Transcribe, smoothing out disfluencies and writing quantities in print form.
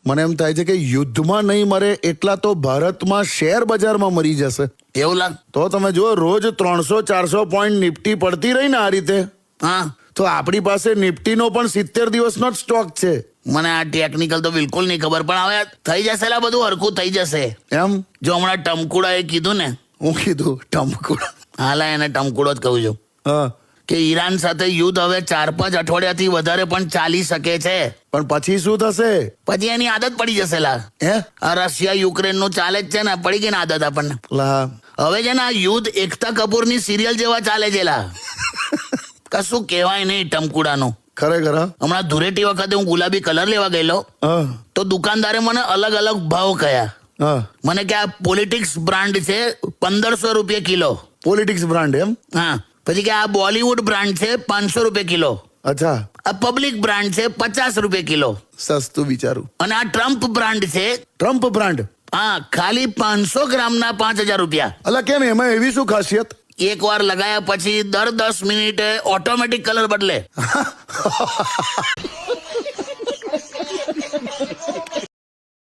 મને એમ થાય છે કે યુદ્ધમાં નહીં મરે એટલા તો ભારતમાં શેર બજારમાં મરી જશે. એવું લાગ તો તમે જો રોજ 300-400 પોઈન્ટ નિફ્ટી પડતી રહી ને આ રીતે, હા તો આપણી પાસે નિફ્ટીનો પણ 70 દિવસનો જ સ્ટોક છે. મને આ ટેકનિકલ તો બિલકુલ નહીં ખબર, પણ હવે થઈ જશે લા, બધું હરખું થઈ જશે. એમ જો હમણાં ટમકુડાએ કીધું ને, હું કીધું ટમકુડા? હાલા એને ટમકુડો જ કહું છું, હા, કે ઈરાન સાથે યુદ્ધ હવે 4-5 અઠવાડિયાથી વધારે પણ ચાલી શકે છે. પણ પછી શું થશે? પછી એની આદત પડી જશે લા. હે આ રશિયા યુક્રેન નું ચાલે જ છે ને, પડી ગઈ ને આદત આપણને. લા હવે છે ને આ યુદ્ધ એકતા કપૂરની સિરિયલ જેવા ચાલે છે લા. કશું કહેવાય નહીં ટમકુડાનું. ખરેખર હા? હમણાં ધૂળેટી વખતે હું ગુલાબી કલર લેવા ગયેલો, હા તો દુકાનદારે મને અલગ અલગ ભાવ કહ્યા. હા. મને કે આ પોલિટિક્સ બ્રાન્ડ છે 1500 રૂપિયા કિલો. પોલિટિક્સ બ્રાન્ડ એમ? હા. પછી કે આ બોલિવૂડ બ્રાન્ડ છે 500 રૂપિયા કિલો. અચ્છા. આ પબ્લિક બ્રાન્ડ છે 50 રૂપિયા કિલો. સસ્તું બિચારું. અને આ ટ્રમ્પ બ્રાન્ડ છે, ટ્રમ્પ બ્રાન્ડ? હા, ખાલી 500 ગ્રામના 5000 રૂપિયા. અલા કેમ, એમાં એવી શું ખાસિયત? એક વાર લગાયા પછી દર 10 મિનિટે ઓટોમેટિક કલર બદલે.